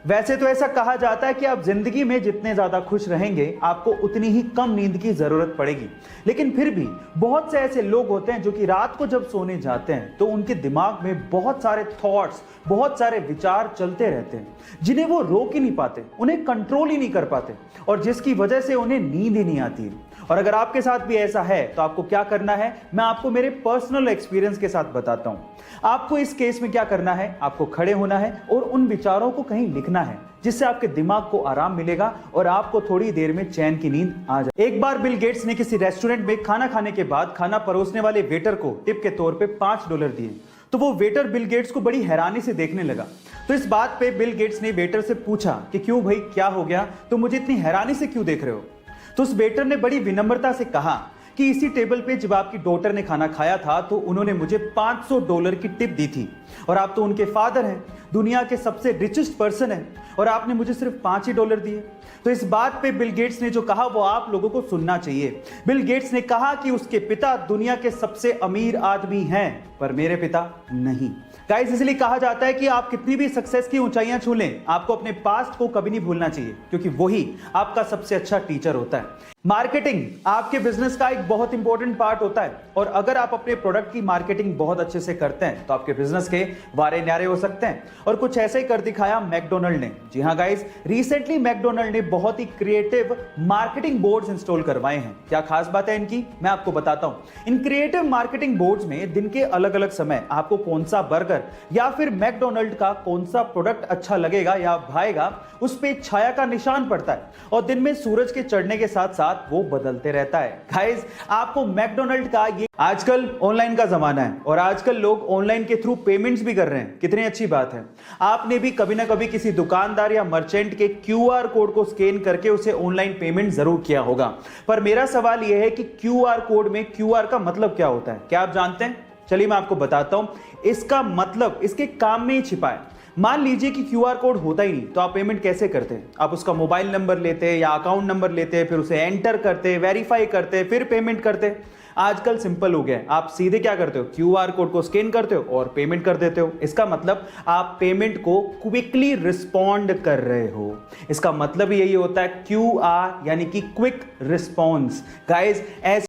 वैसे तो ऐसा कहा जाता है कि आप जिंदगी में जितने ज्यादा खुश रहेंगे आपको उतनी ही कम नींद की जरूरत पड़ेगी, लेकिन फिर भी बहुत से ऐसे लोग होते हैं जो कि रात को जब सोने जाते हैं तो उनके दिमाग में बहुत सारे थॉट्स, बहुत सारे विचार चलते रहते हैं जिन्हें वो रोक ही नहीं पाते, उन्हें कंट्रोल ही नहीं कर पाते और जिसकी वजह से उन्हें नींद ही नहीं आती। और अगर आपके साथ भी ऐसा है तो आपको क्या करना है, मैं आपको मेरे पर्सनल एक्सपीरियंस के साथ बताता हूं। आपको इस केस में क्या करना है, आपको खड़े होना है और उन विचारों को कहीं लिखना है जिससे आपके दिमाग को आराम मिलेगा और आपको थोड़ी देर में चैन की नींद आ जाए। एक बार बिल गेट्स ने किसी रेस्टोरेंट में खाना खाने के बाद खाना परोसने वाले वेटर को टिप के तौर पे $5 दिए, तो वो वेटर बिल गेट्स को बड़ी हैरानी से देखने लगा। तो इस बात पे बिल गेट्स ने वेटर से पूछा कि क्यों भाई, क्या हो गया, तुम मुझे इतनी हैरानी से क्यों देख रहे हो। तो उस वेटर ने बड़ी विनम्रता से कहा कि इसी टेबल पे जब आपकी डॉटर ने खाना खाया था तो उन्होंने मुझे $500 की टिप दी थी और आप तो उनके फादर हैं, दुनिया के सबसे रिचेस्ट पर्सन हैं और आपने मुझे सिर्फ $5 दिए। तो इस बात पे बिल गेट्स ने जो कहा वो आप लोगों को सुनना चाहिए। बिल गेट्स ने कहा कि उसके पिता दुनिया के सबसे अमीर आदमी हैं पर मेरे पिता नहीं। गाइस, इसलिए कहा जाता है कि आप कितनी भी सक्सेस की ऊंचाइयां छू लें, आपको अपने पास्ट को कभी नहीं भूलना चाहिए क्योंकि वही आपका सबसे अच्छा टीचर होता है। मार्केटिंग आपके बिजनेस का एक बहुत इंपॉर्टेंट पार्ट होता है और अगर आप अपने प्रोडक्ट की मार्केटिंग बहुत अच्छे से करते हैं तो आपके बिजनेस के वारे न्यारे हो सकते हैं और कुछ ऐसे ही कर दिखाया मैकडोनल्ड ने। जी हाँ गाइस, रिसेंटली मैकडोनल्ड ने बहुत ही क्रिएटिव मार्केटिंग बोर्ड्स इंस्टॉल करवाए हैं। क्या खास बात है इनकी, मैं आपको बताता हूं। इन क्रिएटिव मार्केटिंग बोर्ड्स में दिन के अलग अलग समय आपको कौन सा बर्गर या फिर मैकडोनल्ड का कौन सा प्रोडक्ट अच्छा लगेगा या भाएगा उस पे छाया का निशान पड़ता है और दिन में सूरज के चढ़ने के साथ साथ वो बदलते रहता है। गाइस, आपको मैकडोनल्ड का ये आजकल ऑनलाइन का जमाना है और आजकल लोग ऑनलाइन के थ्रू पेमेंट्स भी कर रहे हैं। कितनी अच्छी बात है। आपने भी कभी ना कभी किसी दुकानदार या मर्चेंट के क्यूआर कोड को स्कैन करके उसे ऑनलाइन पेमेंट जरूर किया होगा। पर मेरा सवाल यह है कि क्यूआर कोड में क्यूआर का मतलब क्या होता है, क्या आप जानते हैं? चलिए मैं आपको बताता हूं। इसका मतलब इसके काम में ही छिपा है। मान लीजिए कि क्यूआर कोड होता ही नहीं तो आप पेमेंट कैसे करते हैं? आप उसका मोबाइल नंबर लेते या अकाउंट नंबर लेते, फिर उसे एंटर करते, वेरीफाई करते, फिर पेमेंट करते। आजकल सिंपल हो गया है, आप सीधे क्या करते हो, क्यूआर कोड को स्कैन करते हो और पेमेंट कर देते हो। इसका मतलब आप पेमेंट को क्विकली रिस्पॉन्ड कर रहे हो। इसका मतलब यही होता है क्यूआर यानी कि क्विक रिस्पॉन्स। गाइस,